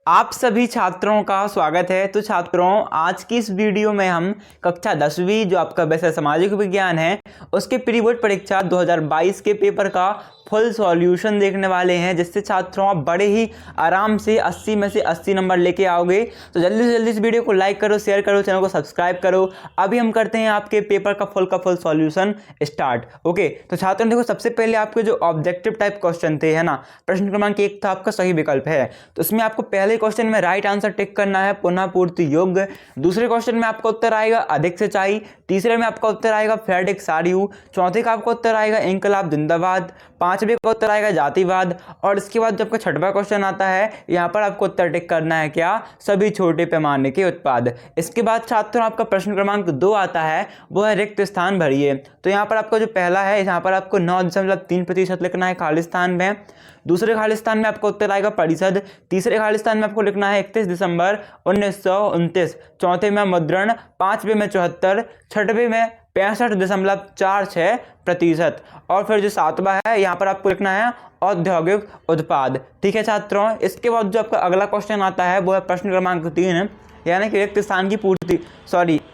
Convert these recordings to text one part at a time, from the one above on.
आप सभी छात्रों का स्वागत है। तो छात्रों, आज की इस वीडियो में हम कक्षा 10वीं जो आपका विषय सामाजिक विज्ञान है उसके प्री बोर्ड परीक्षा 2022 के पेपर का फुल सॉल्यूशन देखने वाले हैं, जिससे छात्रों आप बड़े ही आराम से 80 में से 80 नंबर लेके आओगे। तो जल्दी से जल्दी इस वीडियो को लाइक करो, शेयर करो, चैनल को सब्सक्राइब करो। अभी हम करते हैं आपके पेपर का फुल सॉल्यूशन स्टार्ट। ओके, तो छात्रों देखो, सबसे पहले आपके जो ऑब्जेक्टिव टाइप क्वेश्चन थे, है ना, प्रश्न क्रमांक 1 था आपका सही विकल्प है, तो इसमें आपको पहले क्वेश्चन में राइट आंसर टिक करना है, पुनः पूर्ति योग्य। दूसरे क्वेश्चन में आपका उत्तर आएगा अधिक से चाई। तीसरे में आपका उत्तर आएगा फ्रेडरिक सारियू। चौथे का आपका उत्तर आएगा इंकलाब जिंदाबाद। पांचवें का उत्तर आएगा जातिवाद। और इसके बाद जब का छठवां क्वेश्चन आता है, यहाँ पर आपको उत्तर टिक करना है क्या, सभी छोटे पैमाने के उत्पाद। इसके बाद छात्रों आपका प्रश्न क्रमांक 2 आता है, वो है रिक्त स्थान भरिए। तो यहाँ पर आपका जो पहला है, यहाँ पर आपको 9.3% लिखना है खाली स्थान में। दूसरे खाली स्थान में आपको उत्तर आएगा परिषद। तीसरे खाली स्थान में आपको लिखना है 31 दिसंबर 1929। चौथे में मुद्रण। पांचवें में 74। छठवें में 65.46%। और फिर जो सातवां है, यहाँ पर आपको लिखना है औद्योगिक उत्पाद। ठीक है छात्रों, इसके बाद जो आपका अगला क्वेश्चन आता है वो है प्रश्न क्रमांक 3, यानी कि रिक्त स्थान की पूर्ति।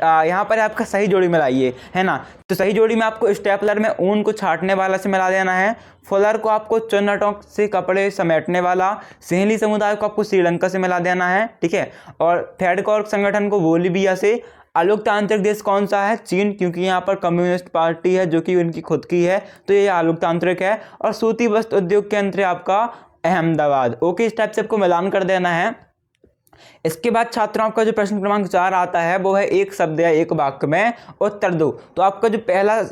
यहाँ पर आपका सही जोड़ी मिलाइए, है ना। तो सही जोड़ी में आपको स्टेपलर में ऊन को छाटने वाला से मिला देना है। फुलर को आपको चुन्नटों से कपड़े समेटने वाला। सिंहली समुदाय को आपको श्रीलंका से मिला देना है, ठीक है। और थेडकॉर्क संगठन को बोलीविया से। आलोकतांत्रिक देश कौन सा है, चीन, क्योंकि यहाँ पर कम्युनिस्ट पार्टी है जो कि उनकी खुद की है, तो ये आलोकतांत्रिक है। और सूती वस्त्र उद्योग केंद्र है आपका अहमदाबाद। ओके, इस टाइप से आपको मिलान कर देना है। इसके बाद छात्रों आपका जो प्रश्न क्रमांक 4 आता है वो है एक शब्द या एक वाक्य में उत्तर दो। तो आपका जो पहला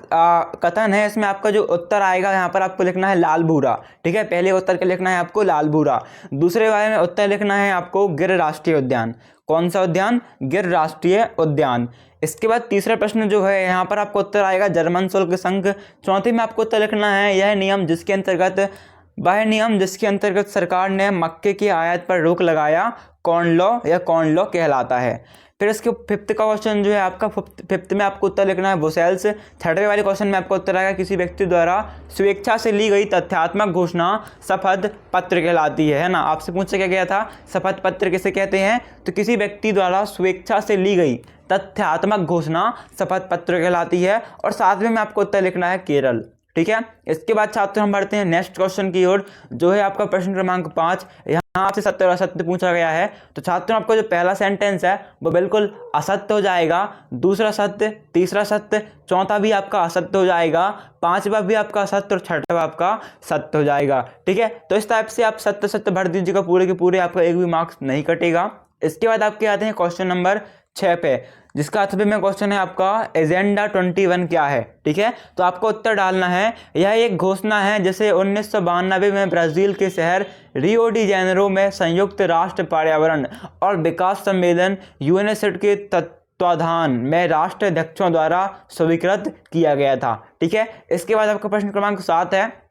कथन है, इसमें आपका जो उत्तर आएगा, यहाँ पर आपको लिखना है लाल भूरा। ठीक है, पहले उत्तर के लिखना है आपको लाल भूरा। दूसरे वाले में उत्तर लिखना है आपको गिर राष्ट्रीय उद्यान। कौन सा उद्यान, गिर राष्ट्रीय उद्यान। इसके बाद तीसरा प्रश्न जो है, यहाँ पर आपको उत्तर आएगा जर्मन शुल्क संघ। चौथे में आपको उत्तर लिखना है वह नियम जिसके अंतर्गत सरकार ने मक्के की आयात पर रोक लगाया, कॉर्न लॉ या कॉर्न लॉ कहलाता है। फिर इसके फिफ्थ का क्वेश्चन जो है आपका, फिफ्थ में आपको उत्तर लिखना है ब्रुसेल्स। थर्डवे वाले क्वेश्चन में आपको उत्तर आएगा किसी व्यक्ति द्वारा स्वेच्छा से ली गई तथ्यात्मक घोषणा शपथ पत्र कहलाती है ना। आपसे पूछा क्या गया था, शपथ पत्र किसे कहते हैं, तो किसी व्यक्ति द्वारा स्वेच्छा से ली गई तथ्यात्मक घोषणा शपथ पत्र कहलाती है। और सातवें में आपको उत्तर लिखना है केरल। ठीक है, इसके बाद छात्र हम बढ़ते हैं नेक्स्ट क्वेश्चन की ओर, जो है आपका प्रश्न क्रमांक 5। यहाँ आपसे सत्य और असत्य पूछा गया है। तो छात्रों आपका जो पहला सेंटेंस है वो बिल्कुल असत्य हो जाएगा। दूसरा सत्य, तीसरा सत्य, चौथा भी आपका असत्य हो जाएगा, पांचवा भी आपका असत्य और छठवा आपका सत्य हो जाएगा। ठीक है, तो इस टाइप से आप सत्य सत्य भर दीजिएगा पूरे के पूरे, आपका एक भी मार्क्स नहीं कटेगा। इसके बाद आपके आते हैं क्वेश्चन नंबर 6 पे, जिसका 8वें में क्वेश्चन है आपका एजेंडा 21 क्या है। ठीक है, तो आपको उत्तर डालना है यह एक घोषणा है जिसे 1992 में ब्राजील के शहर रियो डी जेनेरो में संयुक्त राष्ट्र पर्यावरण और विकास सम्मेलन यूएनएससीडी के तत्वाधान में राष्ट्राध्यक्षों द्वारा स्वीकृत किया गया था। ठीक है, इसके बाद आपका प्रश्न क्रमांक 7 है,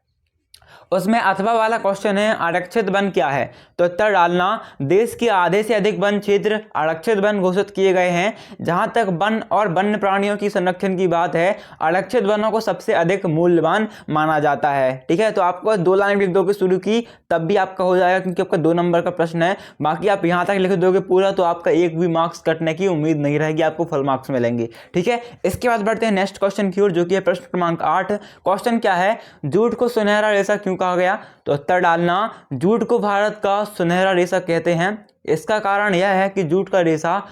उसमें अथवा वाला क्वेश्चन है आरक्षित वन क्या है। तो उत्तर डालना देश के आधे से अधिक वन क्षेत्र आरक्षित वन घोषित किए गए हैं। जहां तक वन और वन्य प्राणियों की संरक्षण की बात है, आरक्षित वनों को सबसे अधिक मूल्यवान माना जाता है। ठीक है, तो आपको 2 लाइन लिख दोगे शुरू की, तब भी आपका हो जाएगा, क्योंकि आपका 2 नंबर का प्रश्न है। बाकी आप यहाँ तक लिख दोगे पूरा तो आपका एक भी मार्क्स कटने की उम्मीद नहीं रहेगी, आपको फुल मार्क्स मिलेंगे। ठीक है, इसके बाद बढ़ते हैं नेक्स्ट क्वेश्चन की ओर, जो कि है प्रश्न क्रमांक 8। क्वेश्चन क्या है, जूट को सुनहरा रेशा क्यों कहा गया। तो उत्तर डालना जूट को भारत का सुनहरा रेशा कहते हैं। इसका कारण यह है कि जूट का रेशा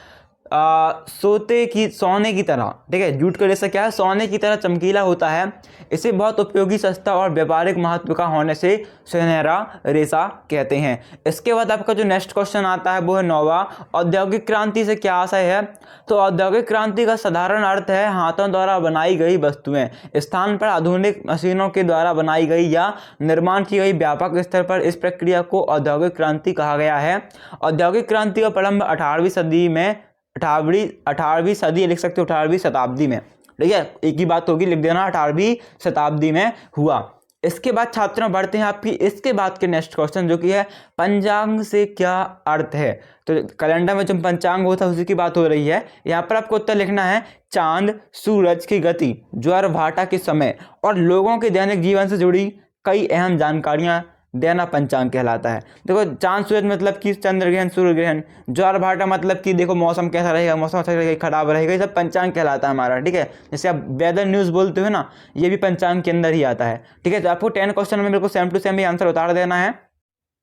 सोने की तरह, ठीक है, जूट का रेशा क्या है, सोने की तरह चमकीला होता है। इसे बहुत उपयोगी, सस्ता और व्यापारिक महत्व का होने से सुनहरा रेशा कहते हैं। इसके बाद आपका जो नेक्स्ट क्वेश्चन आता है वो है 9वां, औद्योगिक क्रांति से क्या आशय है। तो औद्योगिक क्रांति का साधारण अर्थ है हाथों द्वारा बनाई गई वस्तुएं स्थान पर आधुनिक मशीनों के द्वारा बनाई गई या निर्माण की गई व्यापक स्तर पर। इस प्रक्रिया को औद्योगिक क्रांति कहा गया है। औद्योगिक क्रांति का प्रारंभ 18वीं सदी में 18वीं सदी लिख सकते हो, 18वीं शताब्दी में। ठीक है, एक ही बात होगी, लिख देना 18वीं शताब्दी में हुआ। इसके बाद छात्रों बढ़ते हैं आपकी इसके बाद के नेक्स्ट क्वेश्चन, जो कि है पंचांग से क्या अर्थ है। तो कैलेंडर में जो पंचांग होता है उसी की बात हो रही है। यहाँ पर आपको उत्तर लिखना है चांद, सूरज की गति, ज्वार भाटा के समय और लोगों के दैनिक जीवन से जुड़ी कई अहम जानकारियां देना पंचांग कहलाता है। देखो चांद सूरज मतलब कि चंद्र ग्रहण, सूर्य ग्रहण, ज्वार भाटा मतलब कि देखो मौसम कैसा रहेगा, मौसम अच्छा रहेगा, खराब रहेगा, ये सब पंचांग कहलाता है हमारा, ठीक है। जैसे आप वेदर न्यूज़ बोलते हो ना, ये भी पंचांग के अंदर ही आता है, ठीक है। तो आपको 10 क्वेश्चन में बिल्कुल सेम टू सेम ही आंसर उतार देना है।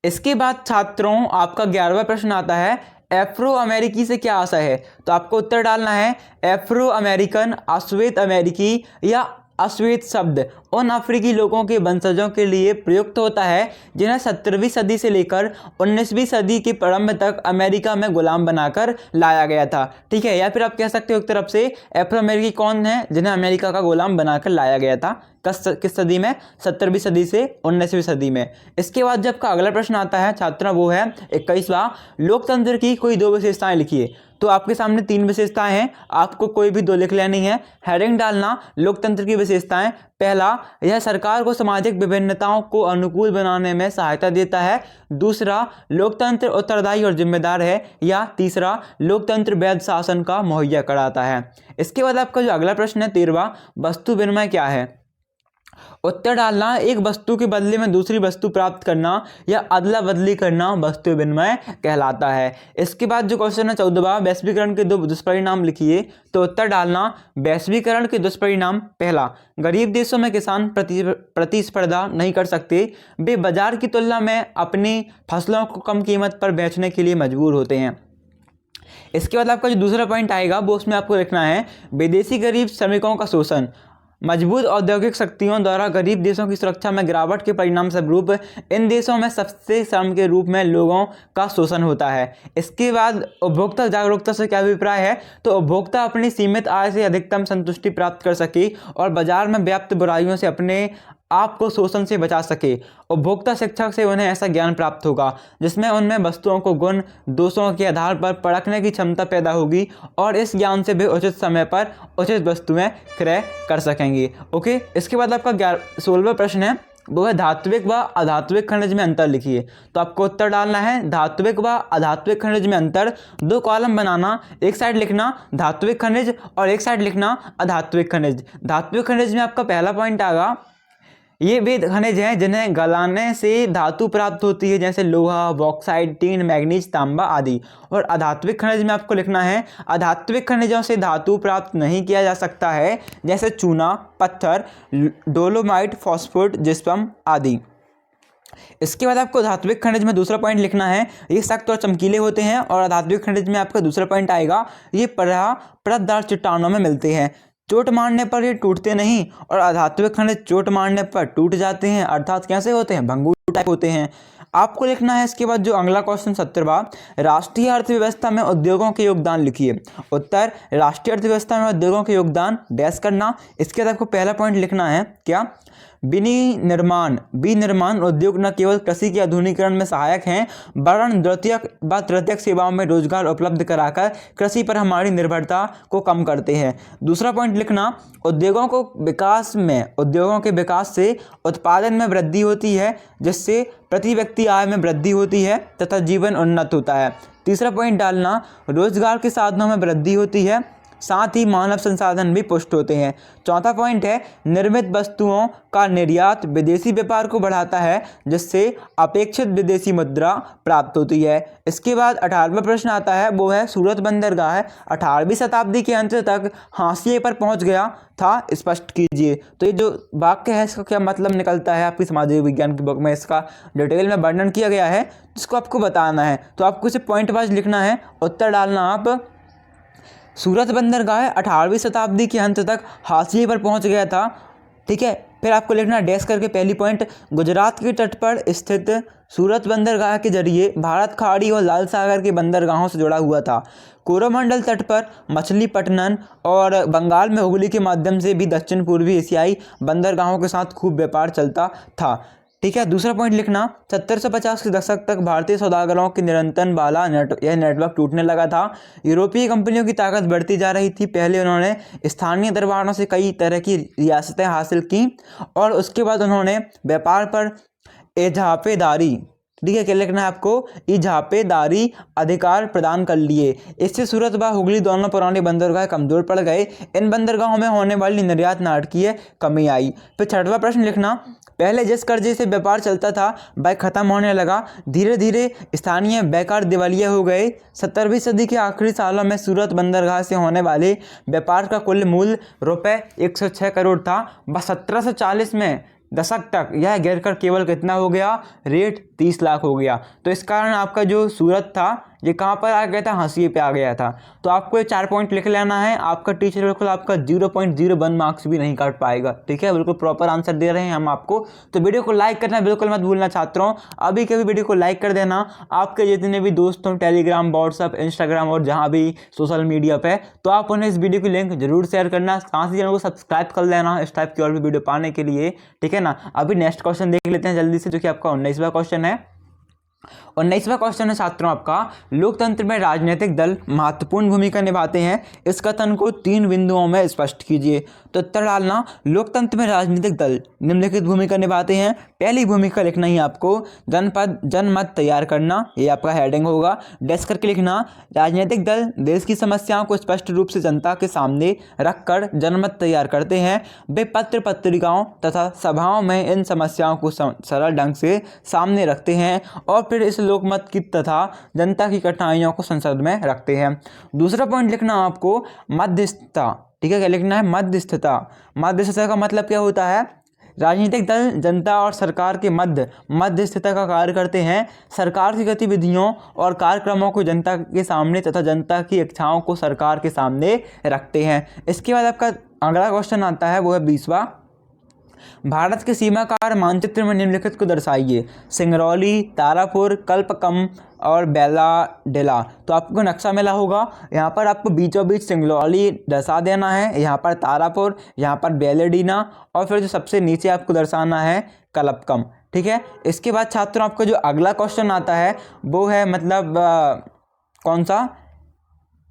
इसके बाद छात्रों आपका 11वां प्रश्न आता है, एफ्रो अमेरिकी से क्या आशा है। तो आपको उत्तर डालना है एफ्रो अमेरिकन, अश्वेत अमेरिकी या अश्वेत शब्द उन अफ्रीकी लोगों के वंशजों के लिए प्रयुक्त होता है जिन्हें 17वीं सदी से लेकर 19वीं सदी के प्रारंभ तक अमेरिका में गुलाम बनाकर लाया गया था, ठीक है। या फिर आप कह सकते हो एक तरफ से एफ्रो अमेरिकी कौन है, जिन्हें अमेरिका का गुलाम बनाकर लाया गया था, किस सदी में, 17वीं सदी से 19वीं सदी में। इसके बाद जब का अगला प्रश्न आता है छात्रों, वो है 21वां, लोकतंत्र की कोई 2 विशेषताएं लिखिए। तो आपके सामने 3 विशेषताएं हैं, आपको कोई भी 2 लिख लेनी है। हेडिंग डालना लोकतंत्र की विशेषताएं, पहला, यह सरकार को सामाजिक विभिन्नताओं को अनुकूल बनाने में सहायता देता है। दूसरा, लोकतंत्र उत्तरदायी और जिम्मेदार है। या तीसरा, लोकतंत्र वैध शासन का मुहैया कराता है। इसके बाद आपका जो अगला प्रश्न है 13वां, वस्तु विनिमय क्या है। उत्तर डालना एक वस्तु के बदले में दूसरी वस्तु प्राप्त करना या अदला बदली करना वस्तु विनिमय कहलाता है। इसके बाद जो क्वेश्चन है 14वां, वैश्वीकरण के 2 दुष्परिणाम लिखिए। तो उत्तर डालना वैश्वीकरण के दुष्परिणाम, पहला, गरीब देशों में किसान प्रतिस्पर्धा नहीं कर सकते, वे बाजार की तुलना में अपनी फसलों को कम कीमत पर बेचने के लिए मजबूर होते हैं। इसके बाद आपका जो दूसरा पॉइंट आएगा वो उसमें आपको लिखना है विदेशी गरीब श्रमिकों का शोषण, मजबूत औद्योगिक शक्तियों द्वारा गरीब देशों की सुरक्षा में गिरावट के परिणाम स्वरूप इन देशों में सस्ते श्रम के रूप में लोगों का शोषण होता है। इसके बाद उपभोक्ता जागरूकता से क्या अभिप्राय है। तो उपभोक्ता अपनी सीमित आय से अधिकतम संतुष्टि प्राप्त कर सके और बाजार में व्याप्त बुराइयों से अपने आप को शोषण से बचा सके। उपभोक्ता शिक्षा से उन्हें ऐसा ज्ञान प्राप्त होगा जिसमें उनमें वस्तुओं को गुण दोषों के आधार पर परखने की क्षमता पैदा होगी और इस ज्ञान से वे उचित समय पर उचित वस्तुएं क्रय कर सकेंगे। ओके, इसके बाद आपका 16वां प्रश्न है, वो है धात्विक व अधात्विक खनिज में अंतर लिखिए। तो आपको उत्तर डालना है धात्विक व अधात्विक खनिज में अंतर, 2 कॉलम बनाना, एक साइड लिखना धात्विक खनिज और एक साइड लिखना अधात्विक खनिज। धात्विक खनिज में आपका पहला पॉइंट आएगा, ये वे खनिज हैं जिन्हें गलाने से धातु प्राप्त होती है, जैसे लोहा, बॉक्साइट, टीन, मैग्नीज, तांबा आदि। और अधात्विक खनिज में आपको लिखना है अधात्विक खनिजों से धातु प्राप्त नहीं किया जा सकता है, जैसे चूना, पत्थर, डोलोमाइट, फॉस्फोरेट, जिप्सम आदि। इसके बाद आपको धात्विक खनिज में दूसरा पॉइंट लिखना है, ये सख्त और चमकीले होते हैं। और अधात्विक खनिज में आपका दूसरा पॉइंट आएगा, ये परतदार चट्टानों में मिलते हैं, चोट मारने पर ये टूटते नहीं। और अधात्विक खनिज चोट मारने पर टूट जाते हैं, अर्थात कैसे होते हैं, भंगुर टाइप होते हैं। आपको लिखना है इसके बाद जो अगला क्वेश्चन 17वां, राष्ट्रीय अर्थव्यवस्था में उद्योगों के योगदान लिखिए। उत्तर, राष्ट्रीय अर्थव्यवस्था में उद्योगों के योगदान डैश करना। इसके बाद आपको पहला पॉइंट लिखना है क्या, विनिर्माण उद्योग न केवल कृषि के आधुनिकीकरण में सहायक हैं वरन तृतीयक सेवाओं में रोजगार उपलब्ध कराकर कृषि पर हमारी निर्भरता को कम करते हैं। दूसरा पॉइंट लिखना, उद्योगों के विकास से उत्पादन में वृद्धि होती है, जिससे प्रति व्यक्ति आय में वृद्धि होती है तथा जीवन उन्नत होता है। तीसरा पॉइंट डालना, रोजगार के साधनों में वृद्धि होती है, साथ ही मानव संसाधन भी पुष्ट होते हैं। चौथा पॉइंट है, निर्मित वस्तुओं का निर्यात विदेशी व्यापार को बढ़ाता है, जिससे अपेक्षित विदेशी मुद्रा प्राप्त होती है। इसके बाद 18वां प्रश्न आता है, वो है सूरत बंदरगाह 18वीं शताब्दी के अंत तक हाशिए पर पहुंच गया था, स्पष्ट कीजिए। तो ये जो वाक्य है इसका क्या मतलब निकलता है, आपकी सामाजिक विज्ञान की बुक में इसका डिटेल में वर्णन किया गया है, जिसको आपको बताना है। तो आपको इसे पॉइंट वाइज लिखना है। उत्तर डालना आप सूरत बंदरगाह 18वीं शताब्दी के अंत तक हाशिए पर पहुंच गया था, ठीक है। फिर आपको लिखना डैश करके पहली पॉइंट, गुजरात के तट पर स्थित सूरत बंदरगाह के जरिए भारत खाड़ी और लाल सागर के बंदरगाहों से जुड़ा हुआ था। कोरोमंडल तट पर मछलीपट्टनम और बंगाल में हुगली के माध्यम से भी दक्षिण पूर्वी एशियाई बंदरगाहों के साथ खूब व्यापार चलता था, ठीक है। दूसरा पॉइंट लिखना, 1750 के दशक तक भारतीय सौदागरों के निरंतर वाला यह नेटवर्क टूटने लगा था। यूरोपीय कंपनियों की ताकत बढ़ती जा रही थी। पहले उन्होंने स्थानीय दरबारों से कई तरह की रियासतें हासिल की और उसके बाद उन्होंने व्यापार पर इजाफेदारी, ठीक है, क्या लिखना है आपको, इजाफेदारी अधिकार प्रदान कर लिए। इससे सूरत व हुगली दोनों पुराने बंदरगाह कमजोर पड़ गए। इन बंदरगाहों में होने वाली निर्यात नाटकीय कमी आई। फिर 6वां प्रश्न लिखना, पहले जिस कर्जे से व्यापार चलता था वह खत्म होने लगा। धीरे धीरे स्थानीय बैंकर दिवालिया हो गए। 17वीं सदी के आखिरी सालों में सूरत बंदरगाह से होने वाले व्यापार का कुल मूल्य रुपये 106 करोड़ था। बस 1740 में दशक तक यह गिरकर केवल कितना हो गया, रेट 30 लाख हो गया। तो इस कारण आपका जो सूरत था ये कहाँ पर आ गया था, हाशिए पे आ गया था। तो आपको ये 4 पॉइंट लिख लेना है। आपका टीचर बिल्कुल आपका 0.01 मार्क्स भी नहीं काट पाएगा, ठीक है। बिल्कुल प्रॉपर आंसर दे रहे हैं हम आपको। तो वीडियो को लाइक करना बिल्कुल मत भूलना छात्रों, अभी के भी वीडियो को लाइक कर देना। आपके जितने भी दोस्त हों टेलीग्राम, व्हाट्सअप, इंस्टाग्राम और जहाँ भी सोशल मीडिया पे, तो आप उन्हें इस वीडियो की लिंक जरूर शेयर करना। साथ ही चैनल को सब्सक्राइब कर लेना इस टाइप की और भी वीडियो पाने के लिए, ठीक है ना। अभी नेक्स्ट क्वेश्चन देख लेते हैं जल्दी से, जो कि आपका 19वां क्वेश्चन है। 19वां क्वेश्चन है छात्रों आपका, लोकतंत्र में राजनीतिक दल महत्वपूर्ण भूमिका निभाते हैं, इस कथन को 3 बिंदुओं में स्पष्ट कीजिए। तो उत्तर डालना, लोकतंत्र में राजनीतिक दल निम्नलिखित भूमिका निभाते हैं। पहली भूमिका लिखना ही आपको जनमत तैयार करना, ये आपका हेडिंग होगा। डैश करके लिखना, राजनीतिक दल देश की समस्याओं को स्पष्ट रूप से जनता के सामने रखकर जनमत तैयार करते हैं। वे पत्र पत्रिकाओं तथा सभाओं में इन समस्याओं को सरल ढंग से सामने रखते हैं और फिर इस लोकमत की तथा जनता की कठिनाइयों को संसद में रखते हैं। दूसरा पॉइंट लिखना आपको मध्यस्थता, ठीक है। क्या लिखना है, मध्यस्थता। मध्यस्थता का मतलब क्या होता है, राजनीतिक दल जनता और सरकार के मध्यस्थता का कार्य करते हैं। सरकार की गतिविधियों और कार्यक्रमों को जनता के सामने तथा जनता की इच्छाओं को सरकार के सामने रखते हैं। इसके बाद आपका अगला क्वेश्चन आता है, वो है 20वां। भारत के सीमाकार मानचित्र में निम्नलिखित को दर्शाइए। सिंगरौली, तारापुर, कल्पकम और बेलाडेला। तो आपको नक्शा मिला होगा, यहाँ पर आपको बीचों बीच सिंगरौली दर्शा देना है, यहाँ पर तारापुर, यहाँ पर बेलाडीना और फिर जो सबसे नीचे आपको दर्शाना है कल्पकम, ठीक है। इसके बाद छात्रों आपको जो अगला क्वेश्चन आता है वो है मतलब कौन सा,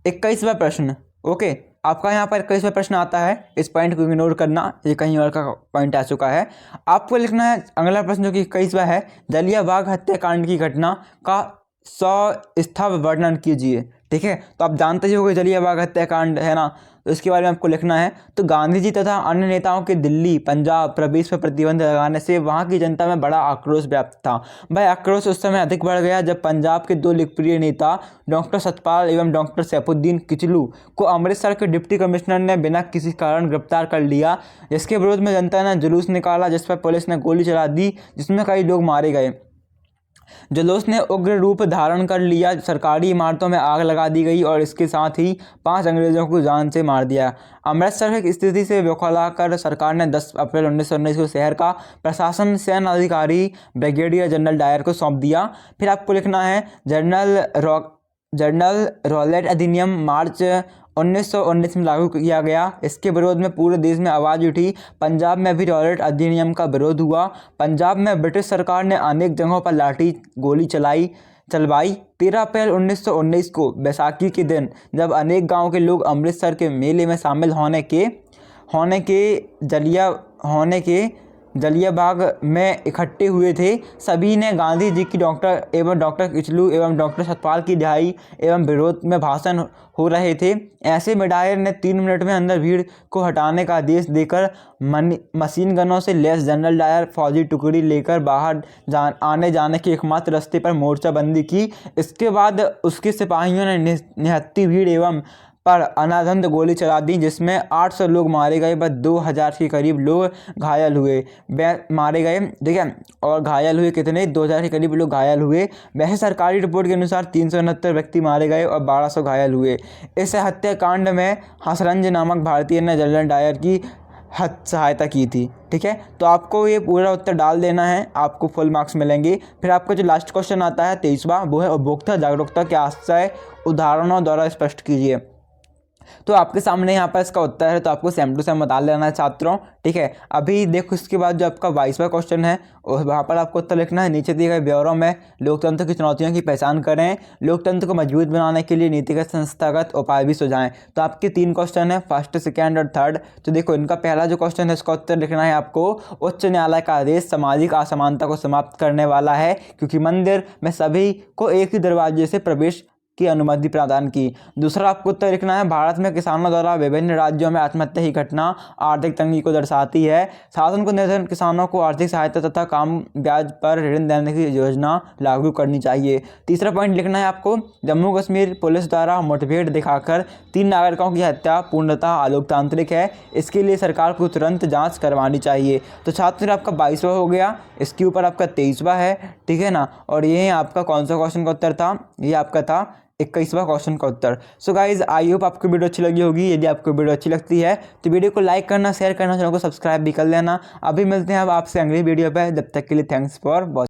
21वां प्रश्न, ओके। आपका यहाँ पर 21वां प्रश्न आता है, इस पॉइंट को इग्नोर करना, ये कहीं और का पॉइंट आ चुका है। आपको लिखना है अगला प्रश्न जो कि 21वां है, जलियांवाला हत्याकांड की घटना का सविस्तर वर्णन कीजिए, ठीक है। तो आप जानते ही होंगे जलियांवाला हत्याकांड है ना, तो इसके बारे में आपको लिखना है। तो गांधी जी तथा अन्य नेताओं के दिल्ली पंजाब प्रदेश पर प्रतिबंध लगाने से वहां की जनता में बड़ा आक्रोश व्याप्त था। वह आक्रोश उस समय अधिक बढ़ गया जब पंजाब के 2 लोकप्रिय नेता डॉक्टर सतपाल एवं डॉक्टर सैफुद्दीन किचलू को अमृतसर के डिप्टी कमिश्नर ने बिना किसी कारण गिरफ्तार कर लिया, जिसके विरोध में जनता ने जुलूस निकाला, जिस पर पुलिस ने गोली चला दी, जिसमें कई लोग मारे गए। जुलूस ने उग्र रूप धारण कर लिया, सरकारी इमारतों में आग लगा दी गई और इसके साथ ही 5 अंग्रेजों को जान से मार दिया। अमृतसर की स्थिति से बौखलाकर सरकार ने 10 अप्रैल 1919 को शहर का प्रशासन सेना अधिकारी ब्रिगेडियर जनरल डायर को सौंप दिया। फिर आपको लिखना है जनरल रॉलेट अधिनियम मार्च 1919 में लागू किया गया। इसके विरोध में पूरे देश में आवाज़ उठी। पंजाब में भी रॉलेट अधिनियम का विरोध हुआ। पंजाब में ब्रिटिश सरकार ने अनेक जगहों पर लाठी गोली चलवाई। 13 अप्रैल 1919 को बैसाखी के दिन जब अनेक गांव के लोग अमृतसर के मेले में शामिल होने के जलियांबाग में इकट्ठे हुए थे, सभी ने गांधी जी की डॉक्टर किचलू एवं डॉक्टर सतपाल की रिहाई एवं विरोध में भाषण हो रहे थे। ऐसे में डायर ने 3 मिनट में अंदर भीड़ को हटाने का आदेश देकर मशीन गनों से लैस जनरल डायर फौजी टुकड़ी लेकर बाहर आने जाने के एकमात्र रास्ते पर मोर्चाबंदी की। इसके बाद उसके सिपाहियों ने निहत्ती भीड़ एवं पर अनाधंध गोली चला दी, जिसमें 800 लोग मारे गए व 2000 के करीब लोग घायल हुए। मारे गए, ठीक है, और घायल हुए कितने, 2000 के करीब लोग घायल हुए। वैसे सरकारी रिपोर्ट के अनुसार 369 व्यक्ति मारे गए और 1200 घायल हुए। इस हत्याकांड में हंसरंज नामक भारतीय ने जनरल डायर की सहायता की थी, ठीक है। तो आपको ये पूरा उत्तर डाल देना है, आपको फुल मार्क्स मिलेंगे। फिर आपका जो लास्ट क्वेश्चन आता है 23वां, वो है उपभोक्ता जागरूकता के आशय उदाहरणों द्वारा स्पष्ट कीजिए। तो आपके सामने यहाँ पर इसका उत्तर है, तो आपको सेम टू सेम बता लेना है छात्रों, ठीक है। अभी देखो इसके बाद जो आपका 22वां क्वेश्चन है वहाँ पर आपको उत्तर लिखना है। नीचे दिए गए ब्यौरों में लोकतंत्र की चुनौतियों की पहचान करें, लोकतंत्र को मजबूत बनाने के लिए नीतिगत संस्थागत उपाय भी सुझाएं। तो आपके 3 क्वेश्चन है, फर्स्ट, सेकेंड और थर्ड। तो देखो इनका पहला जो क्वेश्चन है इसका उत्तर लिखना है आपको, उच्च न्यायालय का आदेश सामाजिक असमानता को समाप्त करने वाला है, क्योंकि मंदिर में सभी को एक ही दरवाजे से प्रवेश की अनुमति प्रदान की। दूसरा आपको उत्तर लिखना है, भारत में किसानों द्वारा विभिन्न राज्यों में आत्महत्या की घटना आर्थिक तंगी को दर्शाती है। शासन को निर्धन किसानों को आर्थिक सहायता तथा कम ब्याज पर ऋण देने की योजना लागू करनी चाहिए। तीसरा पॉइंट लिखना है आपको, जम्मू कश्मीर पुलिस द्वारा मुठभेड़ दिखाकर 3 नागरिकों की हत्या पूर्णतः अलोकतांत्रिक है, इसके लिए सरकार को तुरंत जाँच करवानी चाहिए। तो छात्र आपका 22वां हो गया, इसके ऊपर आपका 23वां है, ठीक है ना। और ये आपका कौन सा क्वेश्चन का उत्तर था, ये आपका था 21वां क्वेश्चन का उत्तर। सो गाइज आई होप आपको वीडियो अच्छी लगी होगी। यदि आपको वीडियो अच्छी लगती है तो वीडियो को लाइक करना, शेयर करना, चैनल को सब्सक्राइब भी कर लेना। अभी मिलते हैं अब आपसे अगली वीडियो पे, जब तक के लिए थैंक्स फॉर वॉचिंग।